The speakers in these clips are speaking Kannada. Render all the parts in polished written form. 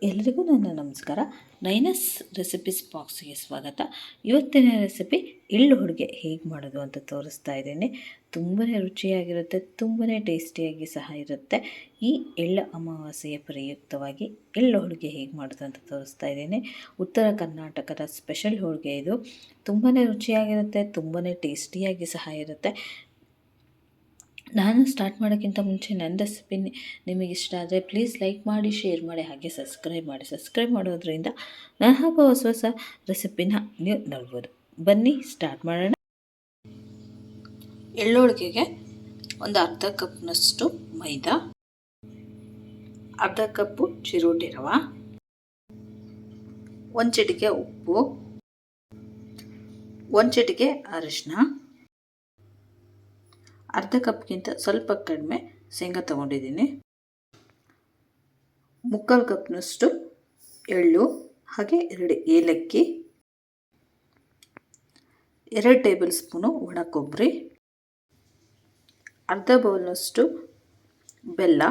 ಎಲ್ರಿಗೂ ನನ್ನ ನಮಸ್ಕಾರ. ನೈನಸ್ ರೆಸಿಪೀಸ್ ಬಾಕ್ಸ್ಗೆ ಸ್ವಾಗತ. ಇವತ್ತಿನ ರೆಸಿಪಿ ಎಳ್ಳು ಹೋಳಿಗೆ ಹೇಗೆ ಮಾಡೋದು ಅಂತ ತೋರಿಸ್ತಾ ಇದ್ದೇನೆ. ತುಂಬಾ ರುಚಿಯಾಗಿರುತ್ತೆ, ತುಂಬಾ ಟೇಸ್ಟಿಯಾಗಿ ಸಹ ಇರುತ್ತೆ. ಈ ಎಳ್ಳು ಅಮಾವಾಸ್ಯೆಯ ಪ್ರಯುಕ್ತವಾಗಿ ಎಳ್ಳು ಹೋಳಿಗೆ ಹೇಗೆ ಮಾಡೋದು ಅಂತ ತೋರಿಸ್ತಾ ಇದ್ದೇನೆ. ಉತ್ತರ ಕರ್ನಾಟಕದ ಸ್ಪೆಷಲ್ ಹೋಳಿಗೆ ಇದು. ತುಂಬಾ ರುಚಿಯಾಗಿರುತ್ತೆ, ತುಂಬಾ ಟೇಸ್ಟಿಯಾಗಿ ಸಹ ಇರುತ್ತೆ. ನಾನು ಸ್ಟಾರ್ಟ್ ಮಾಡೋಕ್ಕಿಂತ ಮುಂಚೆ ನನ್ನ ರೆಸಿಪಿ ನಿಮಗೆ ಇಷ್ಟ ಆದರೆ ಪ್ಲೀಸ್ ಲೈಕ್ ಮಾಡಿ, ಶೇರ್ ಮಾಡಿ, ಹಾಗೆ ಸಬ್ಸ್ಕ್ರೈಬ್ ಮಾಡಿ. ಸಬ್ಸ್ಕ್ರೈಬ್ ಮಾಡೋದ್ರಿಂದ ನಾನು ಹಾಕೋ ಹೊಸ ಹೊಸ ರೆಸಿಪಿನ ನೀವು ನೋಡ್ಬೋದು. ಬನ್ನಿ ಸ್ಟಾರ್ಟ್ ಮಾಡೋಣ. ಎಳ್ಳೋಳಿಗೆಗೆ ಒಂದು ಅರ್ಧ ಕಪ್ನಷ್ಟು ಮೈದಾ, ಅರ್ಧ ಕಪ್ಪು ಚಿರೋಟಿ ರವೆ, ಒಂದು ಚಿಟಿಕೆ ಉಪ್ಪು, ಒಂದು ಚಿಟಿಕೆ ಅರಿಶಿನ, ಅರ್ಧ ಕಪ್ಗಿಂತ ಸ್ವಲ್ಪ ಕಡಿಮೆ ಶೇಂಗಾ ತೊಗೊಂಡಿದ್ದೀನಿ, ಮುಕ್ಕಾಲು ಕಪ್ನಷ್ಟು ಎಳ್ಳು, ಹಾಗೆ 2 ಏಲಕ್ಕಿ, 2 ಟೇಬಲ್ ಸ್ಪೂನು ಒಣ ಕೊಬ್ಬರಿ, ಅರ್ಧ ಬೌಲ್ನಷ್ಟು ಬೆಲ್ಲ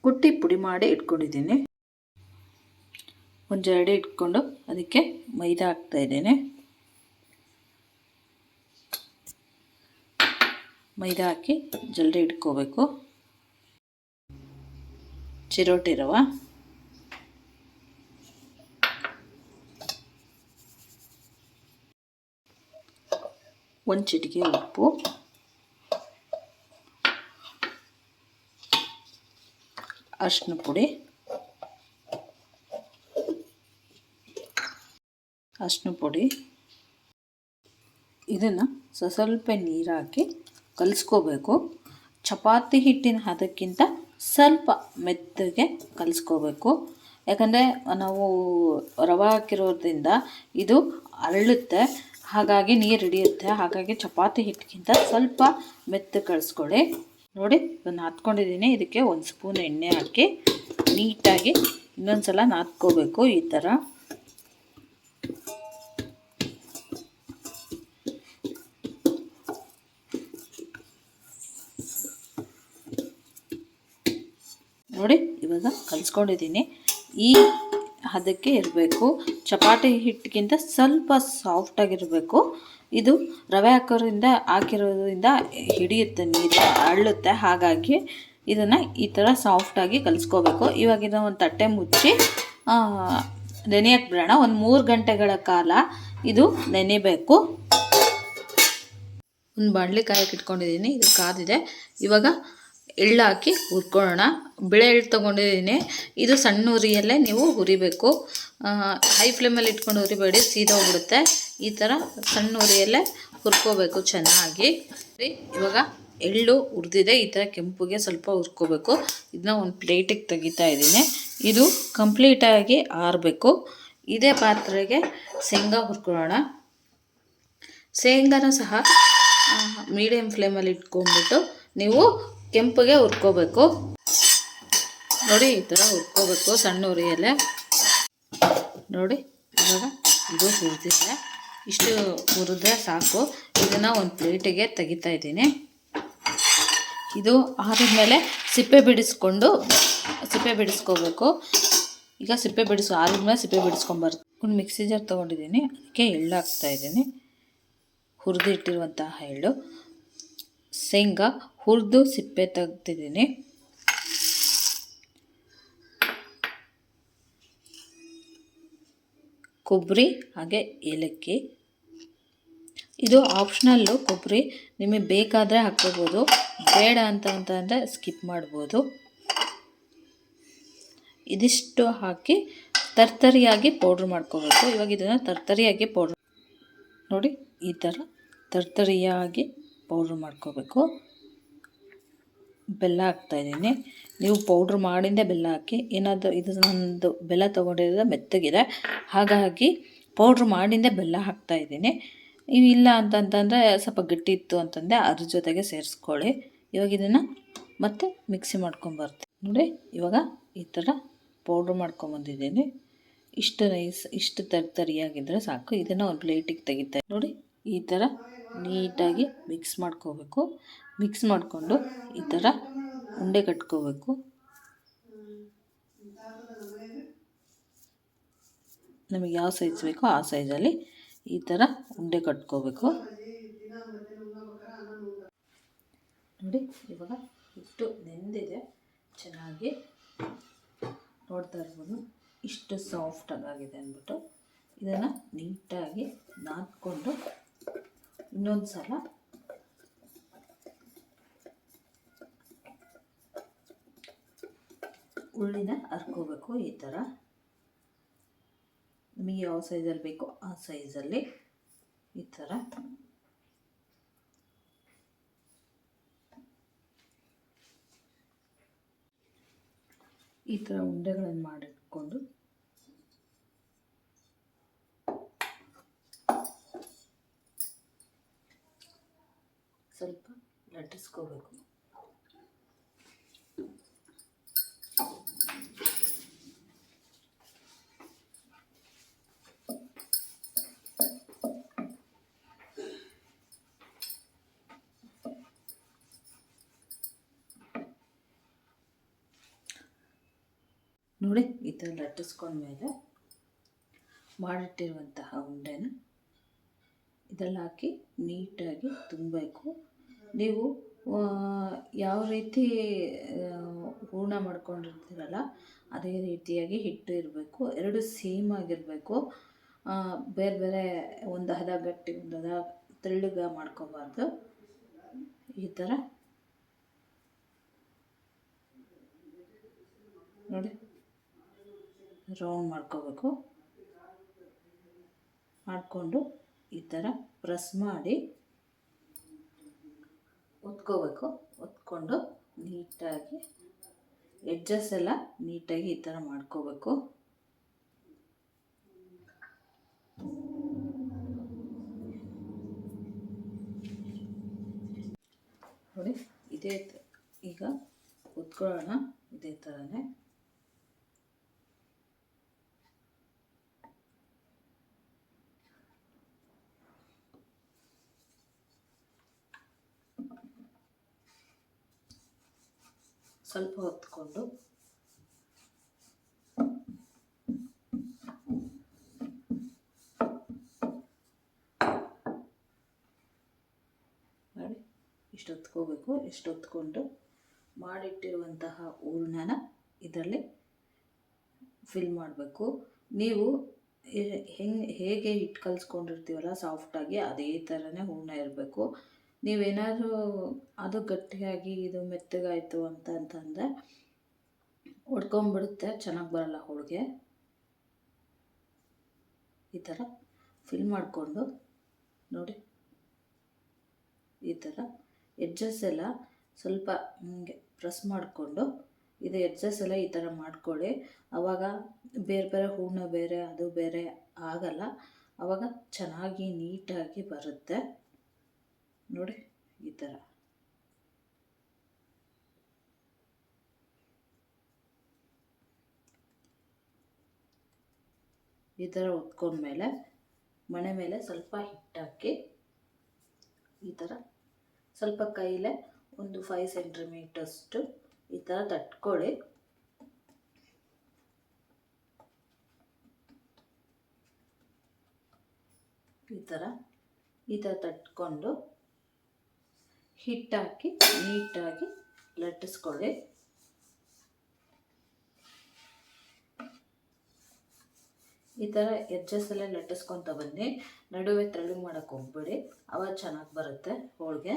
ಕುಟ್ಟಿ ಪುಡಿ ಮಾಡಿ ಇಟ್ಕೊಂಡಿದ್ದೀನಿ. ಒಂದು ಜರಡಿ ಇಟ್ಕೊಂಡು ಅದಕ್ಕೆ ಮೈದಾ ಹಾಕ್ತಾಯಿದ್ದೇನೆ. ಮೈದಾ ಹಾಕಿ ಜಲ್ದಿ ಇಟ್ಕೋಬೇಕು. ಚಿರೋಟಿ ರವೆ, ಒಂದು ಚಿಟಿಕೆ ಉಪ್ಪು, ಅರಿಶಿನ ಪುಡಿ, ಇದನ್ನು ಸ್ವಲ್ಪ ನೀರು ಹಾಕಿ ಕಲಿಸ್ಕೋಬೇಕು. ಚಪಾತಿ ಹಿಟ್ಟಿನ ಹದಕ್ಕಿಂತ ಸ್ವಲ್ಪ ಮೆತ್ತಗೆ ಕಲಿಸ್ಕೋಬೇಕು. ಯಾಕಂದರೆ ನಾವು ರವೆ ಹಾಕಿರೋದ್ರಿಂದ ಇದು ಅರಳುತ್ತೆ, ಹಾಗಾಗಿ ನೀರು ಹಿಡಿಯುತ್ತೆ. ಹಾಗಾಗಿ ಚಪಾತಿ ಹಿಟ್ಟಿಗಿಂತ ಸ್ವಲ್ಪ ಮೆತ್ತಗೆ ಕಲಿಸ್ಕೊಳ್ಳಿ. ನೋಡಿ, ಇದನ್ನು ನಾದ್ಕೊಂಡಿದ್ದೀನಿ. ಇದಕ್ಕೆ 1 ಸ್ಪೂನ್ ಎಣ್ಣೆ ಹಾಕಿ ನೀಟಾಗಿ ಇನ್ನೊಂದು ಸಲ ನಾದ್ಕೋಬೇಕು. ಈ ಥರ ನೋಡಿ, ಇವಾಗ ಕಲಿಸ್ಕೊಂಡಿದ್ದೀನಿ. ಈ ಹದಕ್ಕೆ ಇರಬೇಕು. ಚಪಾತಿ ಹಿಟ್ಟಿಗಿಂತ ಸ್ವಲ್ಪ ಸಾಫ್ಟಾಗಿರಬೇಕು. ಇದು ರವೆ ಹಾಕಿರೋದ್ರಿಂದ ಹಿಡಿಯುತ್ತೆ, ನೀರು ಅರಳುತ್ತೆ. ಹಾಗಾಗಿ ಇದನ್ನು ಈ ಥರ ಸಾಫ್ಟಾಗಿ ಕಲಿಸ್ಕೋಬೇಕು. ಇವಾಗ ಇದನ್ನು ಒಂದು ತಟ್ಟೆ ಮುಚ್ಚಿ ನೆನೆಯಕ್ಕೆ ಬಿಡೋಣ. ಒಂದು 3 ಗಂಟೆಗಳ ಕಾಲ ಇದು ನೆನೆಬೇಕು. ಒಂದು ಬಾಣಲೆ ಕಾಯಕ್ಕೆ ಇಟ್ಕೊಂಡಿದ್ದೀನಿ. ಇದು ಕಾದಿದೆ. ಇವಾಗ ಎಳ್ಳು ಹಾಕಿ ಹುರ್ಕೊಳ್ಳೋಣ. ಬಿಳೆ ಎಳ್ಳು ತೊಗೊಂಡಿದ್ದೀನಿ. ಇದು ಸಣ್ಣ ಉರಿಯಲ್ಲೇ ನೀವು ಹುರಿಬೇಕು. ಹೈ ಫ್ಲೇಮಲ್ಲಿ ಇಟ್ಕೊಂಡು ಹುರಿಬೇಡಿ, ಸೀದೋಗ್ಬಿಡುತ್ತೆ. ಈ ಥರ ಸಣ್ಣ ಉರಿಯಲ್ಲೇ ಹುರ್ಕೋಬೇಕು ಚೆನ್ನಾಗಿ. ಇವಾಗ ಎಳ್ಳು ಹುರಿದಿದೆ. ಈ ಥರ ಕೆಂಪುಗೆ ಸ್ವಲ್ಪ ಹುರ್ಕೋಬೇಕು. ಇದನ್ನ ಒಂದು ಪ್ಲೇಟಿಗೆ ತೆಗಿತಾ ಇದ್ದೀನಿ. ಇದು ಕಂಪ್ಲೀಟಾಗಿ ಆರಬೇಕು. ಇದೇ ಪಾತ್ರೆಗೆ ಶೇಂಗಾ ಹುರ್ಕೊಳ್ಳೋಣ. ಶೇಂಗಾನ ಸಹ ಮೀಡಿಯಮ್ ಫ್ಲೇಮಲ್ಲಿ ಇಟ್ಕೊಂಡ್ಬಿಟ್ಟು ನೀವು ಕೆಂಪಗೆ ಹುರ್ಕೋಬೇಕು. ನೋಡಿ, ಈ ಥರ ಹುರ್ಕೋಬೇಕು ಸಣ್ಣ ಉರಿಯಲ್ಲೇ. ನೋಡಿ, ಇವಾಗ ಇದು ಹುರಿದಿದೆ. ಇಷ್ಟು ಹುರಿದ್ರೆ ಸಾಕು. ಇದನ್ನು ಒಂದು ಪ್ಲೇಟಿಗೆ ತೆಗಿತಾ ಇದ್ದೀನಿ. ಇದು ಆರಿದ್ಮೇಲೆ ಸಿಪ್ಪೆ ಬಿಡಿಸ್ಕೋಬೇಕು. ಈಗ ಆರಿದ್ಮೇಲೆ ಸಿಪ್ಪೆ ಬಿಡಿಸ್ಕೊಂಬರ್ತೀನಿ. ಒಂದು ಮಿಕ್ಸಿ ಜಾರ್ ತೊಗೊಂಡಿದ್ದೀನಿ. ಅದಕ್ಕೆ ಎಳ್ಳು ಹಾಕ್ತಾಯಿದ್ದೀನಿ, ಹುರಿದಿಟ್ಟಿರುವಂತಹ ಎಳ್ಳು. ಶೇಂಗಾ ಹುರಿದು ಸಿಪ್ಪೆ ತೆಗ್ದಿದ್ದೀನಿ. ಕೊಬ್ಬರಿ ಹಾಗೆ ಏಲಕ್ಕಿ. ಇದು ಆಪ್ಷನಲ್ಲು. ಕೊಬ್ಬರಿ ನಿಮಗೆ ಬೇಕಾದರೆ ಹಾಕ್ಕೋಬೋದು, ಬೇಡ ಅಂತಂದರೆ ಸ್ಕಿಪ್ ಮಾಡ್ಬೋದು. ಇದಿಷ್ಟು ಹಾಕಿ ತರ್ತರಿಯಾಗಿ ಪೌಡ್ರ್ ಮಾಡ್ಕೋಬೇಕು. ಇವಾಗ ಇದನ್ನು ತರ್ತರಿಯಾಗಿ ಪೌಡ್ರ್ ನೋಡಿ, ಈ ಥರ ತರ್ತರಿಯಾಗಿ ಪೌಡ್ರ್ ಮಾಡ್ಕೋಬೇಕು. ಬೆಲ್ಲ ಹಾಕ್ತಾಯಿದ್ದೀನಿ. ನೀವು ಪೌಡ್ರ್ ಮಾಡಿಂದೇ ಬೆಲ್ಲ ಹಾಕಿ. ಏನಾದರೂ ಇದು ನಂದು ಬೆಲ್ಲ ತೊಗೊಂಡಿರೋದು ಮೆತ್ತಗಿದೆ, ಹಾಗಾಗಿ ಪೌಡ್ರ್ ಮಾಡಿಂದೇ ಬೆಲ್ಲ ಹಾಕ್ತಾಯಿದ್ದೀನಿ. ನೀವು ಇಲ್ಲ ಅಂತಂತಂದರೆ ಸ್ವಲ್ಪ ಗಟ್ಟಿ ಇತ್ತು ಅಂತಂದರೆ ಅದ್ರ ಜೊತೆಗೆ ಸೇರಿಸ್ಕೊಳ್ಳಿ. ಇವಾಗ ಇದನ್ನು ಮತ್ತೆ ಮಿಕ್ಸಿ ಮಾಡ್ಕೊಂಬರ್ತೀನಿ. ನೋಡಿ, ಇವಾಗ ಈ ಥರ ಪೌಡ್ರ್ ಮಾಡ್ಕೊಂಬಂದಿದ್ದೀನಿ. ಇಷ್ಟು ತರಿಯಾಗಿದ್ದರೆ ಸಾಕು. ಇದನ್ನು ಒಂದು ಪ್ಲೇಟಿಗೆ ತೆಗಿತಾ ನೋಡಿ, ಈ ಥರ ನೀಟಾಗಿ ಮಿಕ್ಸ್ ಮಾಡ್ಕೋಬೇಕು. ಮಿಕ್ಸ್ ಮಾಡಿಕೊಂಡು ಈ ಥರ ಉಂಡೆ ಕಟ್ಕೋಬೇಕು. ನಮಗೆ ಯಾವ ಸೈಜ್ ಬೇಕೋ ಆ ಸೈಜಲ್ಲಿ ಈ ಥರ ಉಂಡೆ ಕಟ್ಕೋಬೇಕು. ನೋಡಿ ಇವಾಗ ಹಿಟ್ಟು ನೆಂದಿದೆ ಚೆನ್ನಾಗಿ, ನೋಡ್ತಾ ಇರ್ಬೋದು ಇಷ್ಟು ಸಾಫ್ಟಾಗಿ ಆಗಿದೆ ಅಂದ್ಬಿಟ್ಟು. ಇದನ್ನು ನೀಟಾಗಿ ನಾದ್ಕೊಂಡು ಇನ್ನೊಂದು ಸಲ ಉಳ್ಳಿನ ಹರ್ಕೋಬೇಕು. ಈ ಥರ ನಮಗೆ ಯಾವ ಸೈಜಲ್ಲಿ ಬೇಕೋ ಆ ಸೈಜಲ್ಲಿ ಈ ಥರ ಉಂಡೆಗಳನ್ನು ಮಾಡಿಟ್ಕೊಂಡು ಸ್ವಲ್ಪ ಲಟ್ಟಿಸ್ಕೋಬೇಕು. ನೋಡಿ ಈ ಥರ ಲಟ್ಟಿಸ್ಕೊಂಡ್ಮೇಲೆ ಮಾಡಿಟ್ಟಿರುವಂತಹ ಉಂಡೆನ ಇದೆಲ್ಲ ಹಾಕಿ ನೀಟಾಗಿ ತುಂಬಬೇಕು. ನೀವು ಯಾವ ರೀತಿ ಹೂರ್ಣ ಮಾಡ್ಕೊಂಡಿರ್ತೀರಲ್ಲ ಅದೇ ರೀತಿಯಾಗಿ ಹಿಟ್ಟು ಇರಬೇಕು. ಎರಡು ಸೇಮ್ ಆಗಿರಬೇಕು. ಬೇರೆ ಬೇರೆ ಒಂದು ಹದ ಗಟ್ಟಿ ಒಂದು ಹದ ತೆಳ್ಳಗೆ ಮಾಡ್ಕೋಬಾರ್ದು. ಈ ಥರ ನೋಡಿ ರೌಂಡ್ ಮಾಡ್ಕೋಬೇಕು. ಮಾಡಿಕೊಂಡು ಈ ಥರ ಪ್ರೆಸ್ ಮಾಡಿ ಒತ್ಕೋಬೇಕು. ಒತ್ಕೊಂಡು ನೀಟಾಗಿ ಎಡ್ಜಸ್ ಎಲ್ಲ ನೀಟಾಗಿ ಈ ಥರ ಮಾಡ್ಕೋಬೇಕು. ನೋಡಿ ಇದೇ ಈಗ ಒತ್ಕೊಳ್ಳೋಣ. ಇದೇ ಥರನೇ ಸ್ವಲ್ಪ ಹೊತ್ಕೊಂಡು ನೋಡಿ ಇಷ್ಟು ಹೊತ್ಕೋಬೇಕು. ಇಷ್ಟು ಹೊತ್ಕೊಂಡು ಮಾಡಿಟ್ಟಿರುವಂತಹ ಹೂರ್ಣನ ಇದರಲ್ಲಿ ಫಿಲ್ ಮಾಡಬೇಕು. ನೀವು ಹೇಗೆ ಹಿಟ್ಟು ಕಲಿಸ್ಕೊಂಡಿರ್ತೀವಲ್ಲ ಸಾಫ್ಟಾಗಿ ಅದೇ ಥರನೇ ಹೂರ್ಣ ಇರಬೇಕು. ನೀವೇನಾದರೂ ಅದು ಗಟ್ಟಿಯಾಗಿ ಇದು ಮೆತ್ತಗಾಯಿತು ಅಂತಂದರೆ ಒಡ್ಕೊಂಬಿಡುತ್ತೆ, ಚೆನ್ನಾಗಿ ಬರಲ್ಲ ಹೋಳಿಗೆ. ಈ ಥರ ಫಿಲ್ ಮಾಡಿಕೊಂಡು ನೋಡಿ ಈ ಥರ ಎಡ್ಜಸ್ ಎಲ್ಲ ಸ್ವಲ್ಪ ಹಿಂಗೆ ಪ್ರೆಸ್ ಮಾಡಿಕೊಂಡು ಇದು ಎಡ್ಜಸ್ ಎಲ್ಲ ಈ ಥರ ಮಾಡ್ಕೊಳ್ಳಿ. ಆವಾಗ ಬೇರೆ ಬೇರೆ ಹೂರ್ಣ ಬೇರೆ ಅದು ಬೇರೆ ಆಗಲ್ಲ. ಆವಾಗ ಚೆನ್ನಾಗಿ ನೀಟಾಗಿ ಬರುತ್ತೆ. ನೋಡಿ ಈ ಥರ ಒತ್ಕೊಂಡ್ಮೇಲೆ ಮಣೆ ಮೇಲೆ ಸ್ವಲ್ಪ ಹಿಟ್ಟಾಕಿ ಈ ಥರ ಸ್ವಲ್ಪ ಕೈಲೇ ಒಂದು 5 ಸೆಂಟಿಮೀಟರ್ಷ್ಟು ಈ ಥರ ತಟ್ಕೊಳ್ಳಿ. ಈ ಥರ ತಟ್ಕೊಂಡು ಹಿಟ್ಟಾಕಿ ನೀಟಾಗಿ ಲಟ್ಟಿಸ್ಕೊಳ್ಳಿ. ಈ ಥರ ಎಡ್ಜಸ್ ಎಲ್ಲ ಲಟ್ಟಿಸ್ಕೊತ ಬನ್ನಿ. ನಡುವೆ ತೆಳ್ಳಗೆ ಮಾಡೋಕ್ಕೆ ಹೋಗ್ಬೇಡಿ, ಅವಾಗ ಚೆನ್ನಾಗಿ ಬರುತ್ತೆ ಹೋಳಿಗೆ.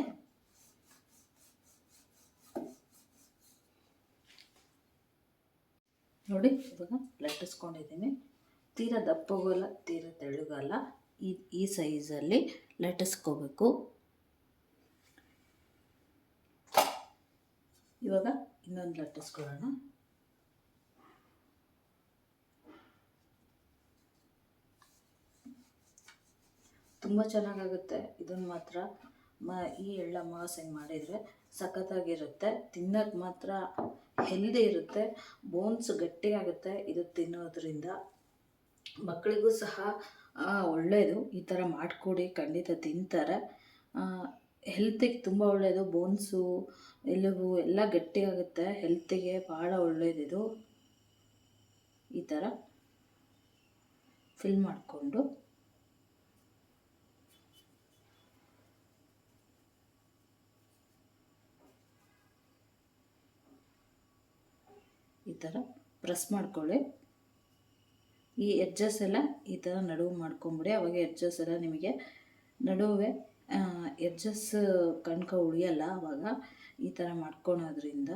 ನೋಡಿ ಇವಾಗ ಲಟ್ಟಿಸ್ಕೊಂಡಿದ್ದೀನಿ. ತೀರಾ ದಪ್ಪಗಲ್ಲ ತೀರಾ ತೆಳ್ಳಗಲ್ಲ, ಈ ಸೈಜಲ್ಲಿ ಲಟ್ಟಿಸ್ಕೋಬೇಕು. ಇವಾಗ ಇನ್ನೊಂದು ಲಟ್ಟಿಸ್ಕೊಳ್ಳೋಣ. ತುಂಬ ಚೆನ್ನಾಗಾಗುತ್ತೆ ಇದನ್ನು ಮಾತ್ರ. ಈ ಎಳ್ಳ ಮಾಸೆ ಮಾಡಿದರೆ ಸಖತ್ತಾಗಿರುತ್ತೆ. ತಿನ್ನೋದು ಮಾತ್ರ ಹೆಲ್ದಿ ಇರುತ್ತೆ, ಬೋನ್ಸ್ ಗಟ್ಟಿಯಾಗುತ್ತೆ ಇದು ತಿನ್ನೋದ್ರಿಂದ. ಮಕ್ಕಳಿಗೂ ಸಹ ಒಳ್ಳೆಯದು. ಈ ಥರ ಮಾಡಿಕೊಡಿ, ಖಂಡಿತ ತಿಂತಾರೆ. ಹೆಲ್ತಿಗೆ ತುಂಬ ಒಳ್ಳೆಯದು. ಬೋನ್ಸು ಎಲುಬು ಎಲ್ಲ ಗಟ್ಟಿಯಾಗುತ್ತೆ, ಹೆಲ್ತಿಗೆ ಭಾಳ ಒಳ್ಳೆಯದಿದು. ಈ ಥರ ಫಿಲ್ ಮಾಡಿಕೊಂಡು ಈ ಥರ ಪ್ರೆಸ್ ಮಾಡ್ಕೊಳ್ಳಿ. ಈ ಎಡ್ಜಸ್ ಎಲ್ಲ ಈ ಥರ ನಡುವೆ ಮಾಡ್ಕೊಂಬಿಡಿ. ಅವಾಗ ಎಡ್ಜಸ್ ಎಲ್ಲ ನಿಮಗೆ ನಡುವೆ ಎಡ್ಜಸ್ ಕಣ್ಕ ಉಳಿಯಲ್ಲ. ಆವಾಗ ಈ ಥರ ಮಾಡ್ಕೊಳೋದ್ರಿಂದ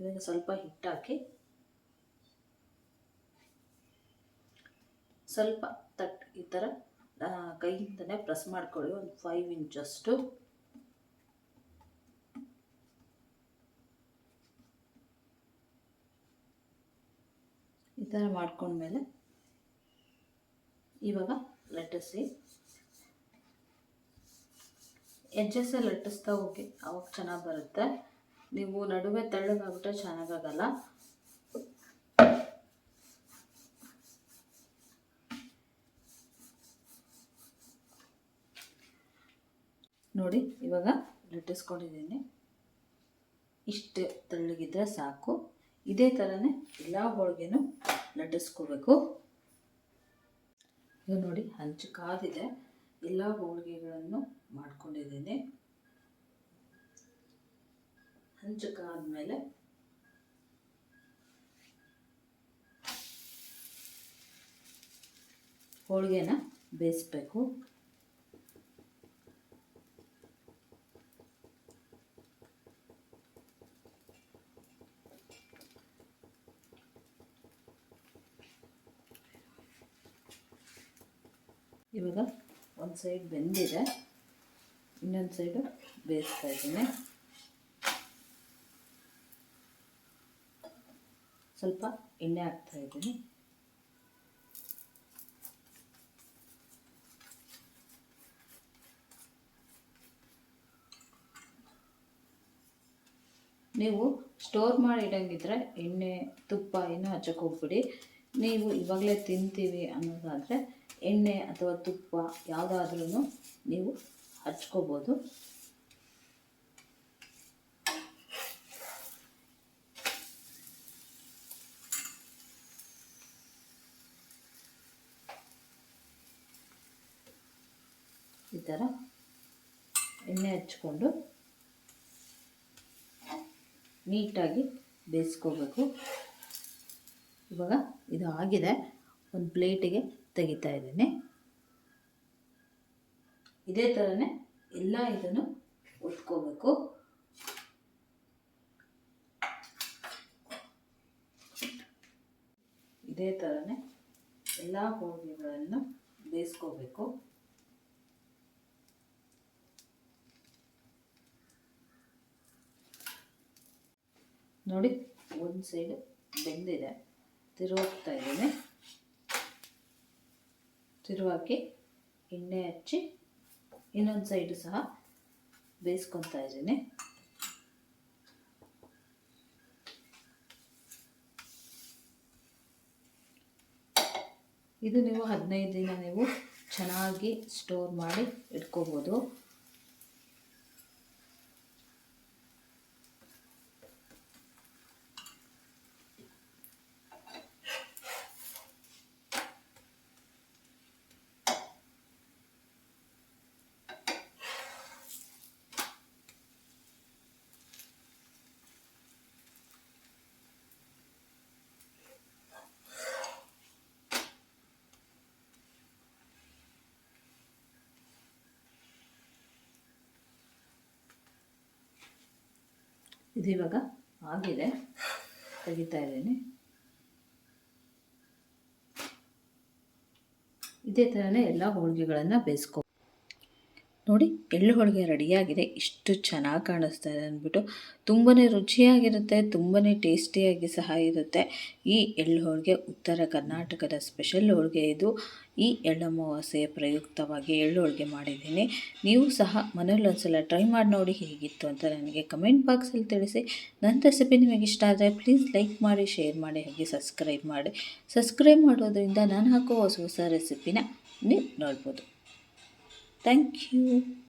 ಇವಾಗ ಸ್ವಲ್ಪ ಹಿಟ್ಟಾಕಿ ಸ್ವಲ್ಪ ಈ ಥರ ಕೈಯಿಂದನೇ ಪ್ರೆಸ್ ಮಾಡ್ಕೊಳ್ಳಿ. ಒಂದು 5 ಇಂಚಷ್ಟು. ಈ ಥರ ಮಾಡ್ಕೊಂಡ್ಮೇಲೆ ಇವಾಗ ಲಟ್ಟಿಸಿ. ಎಡ್ಜಸ್ ಲಟ್ಟಿಸ್ತಾ ಹೋಗಿ, ಅವಾಗ ಚೆನ್ನಾಗಿ ಬರುತ್ತೆ. ನೀವು ನಡುವೆ ತೆಳ್ಳಗಾಗ್ಬಿಟ್ರೆ ಚೆನ್ನಾಗಾಗಲ್ಲ. ನೋಡಿ ಇವಾಗ ಲಟ್ಟಿಸ್ಕೊಂಡಿದ್ದೀನಿ. ಇಷ್ಟು ತೆಳ್ಳಗಿದ್ರೆ ಸಾಕು. ಇದೇ ಥರನೇ ಎಲ್ಲ ಹೋಳಿಗೆನೂ ಲಟ್ಟಿಸ್ಕೋಬೇಕು. ಇದು ನೋಡಿ ಹಂಚು ಕಾದಿದೆ. ಎಲ್ಲ ಹೋಳಿಗೆಗಳನ್ನು ಮಾಡ್ಕೊಂಡಿದ್ದೀನಿ. ಹಂಚು ಕಾದ್ಮೇಲೆ ಹೋಳಿಗೆನ ಬೇಯಿಸ್ಬೇಕು. ಇವಾಗ ಒಂದು ಸೈಡ್ ಬೆಂದಿದೆ, ಇನ್ನೊಂದು ಸೈಡು ಬೇಯಿಸ್ತಾ ಇದ್ದೀನಿ. ಸ್ವಲ್ಪ ಎಣ್ಣೆ ಹಾಕ್ತಾ ಇದ್ದೀನಿ. ನೀವು ಸ್ಟೋರ್ ಮಾಡಿ ಇಡಂಗಿದ್ರೆ ಎಣ್ಣೆ ತುಪ್ಪ ಏನೂ ಹಚ್ಚಕ್ಕೆ ಹೋಗ್ಬಿಡಿ. ನೀವು ಇವಾಗಲೇ ತಿಂತೀವಿ ಅನ್ನೋದಾದರೆ ಎಣ್ಣೆ ಅಥವಾ ತುಪ್ಪ ಯಾವುದಾದ್ರೂ ನೀವು ಹಚ್ಕೋಬೋದು. ಈ ಥರ ಎಣ್ಣೆ ಹಚ್ಕೊಂಡು ನೀಟಾಗಿ ಬೇಯಿಸ್ಕೋಬೇಕು. ಇವಾಗ ಇದು ಆಗಿದೆ. ಒಂದು ಪ್ಲೇಟಿಗೆ ತೆಗಿತಾ ಇದ್ದೀನಿ. ಇದೇ ಥರನೇ ಎಲ್ಲ ಇದನ್ನು ಒತ್ಕೋಬೇಕು. ಇದೇ ಥರನೇ ಎಲ್ಲ ಹೋಳಿಗೆಗಳನ್ನು ಬೇಯಿಸ್ಕೋಬೇಕು. ನೋಡಿ ಒಂದು ಸೈಡು ಬೆಂದಿದೆ. ತಿರುವಾಕ್ತಾ ಇದ್ದೀನಿ. ತಿರುವಾಕಿ ಎಣ್ಣೆ ಹಚ್ಚಿ ಇನ್ನೊಂದು ಸೈಡು ಸಹ ಬೇಯಿಸ್ಕೊತಾ ಇದ್ದೀನಿ. ಇದು ನೀವು 15 ದಿನ ನೀವು ಚೆನ್ನಾಗಿ ಸ್ಟೋರ್ ಮಾಡಿ ಇಟ್ಕೋಬೋದು. ಇದು ಇವಾಗ ಆಗಿದೆ, ತೆಗಿತಾ ಇದ್ದೀನಿ. ಇದೇ ಥರನೇ ಎಲ್ಲ ಹೋಳಿಗೆಗಳನ್ನು ಬೇಯಿಸ್ಕೊ. ನೋಡಿ ಎಳ್ಳು ಹೋಳಿಗೆ ರೆಡಿಯಾಗಿದೆ. ಇಷ್ಟು ಚೆನ್ನಾಗಿ ಕಾಣಿಸ್ತಾ ಇದೆ ಅಂದ್ಬಿಟ್ಟು. ತುಂಬಾ ರುಚಿಯಾಗಿರುತ್ತೆ, ತುಂಬಾ ಟೇಸ್ಟಿಯಾಗಿ ಸಹ ಇರುತ್ತೆ. ಈ ಎಳ್ಳು ಹೋಳಿಗೆ ಉತ್ತರ ಕರ್ನಾಟಕದ ಸ್ಪೆಷಲ್ ಹೋಳಿಗೆ ಇದು. ಈ ಎಳ್ಳಮಾವಾಸ್ಯೆಯ ಪ್ರಯುಕ್ತವಾಗಿ ಎಳ್ಳು ಹೋಳಿಗೆ ಮಾಡಿದ್ದೀನಿ. ನೀವು ಸಹ ಮನೇಲಿ ಒಂದ್ಸಲ ಟ್ರೈ ಮಾಡಿ ನೋಡಿ ಹೇಗಿತ್ತು ಅಂತ ನನಗೆ ಕಮೆಂಟ್ ಬಾಕ್ಸಲ್ಲಿ ತಿಳಿಸಿ. ನನ್ನ ರೆಸಿಪಿ ನಿಮಗೆ ಇಷ್ಟ ಆದರೆ ಪ್ಲೀಸ್ ಲೈಕ್ ಮಾಡಿ, ಶೇರ್ ಮಾಡಿ, ಹಾಗೆ ಸಬ್ಸ್ಕ್ರೈಬ್ ಮಾಡಿ. ಸಬ್ಸ್ಕ್ರೈಬ್ ಮಾಡೋದ್ರಿಂದ ನಾನು ಹಾಕೋ ಹೊಸ ಹೊಸ ರೆಸಿಪಿನ ನೀವು ನೋಡ್ಬೋದು. Thank you.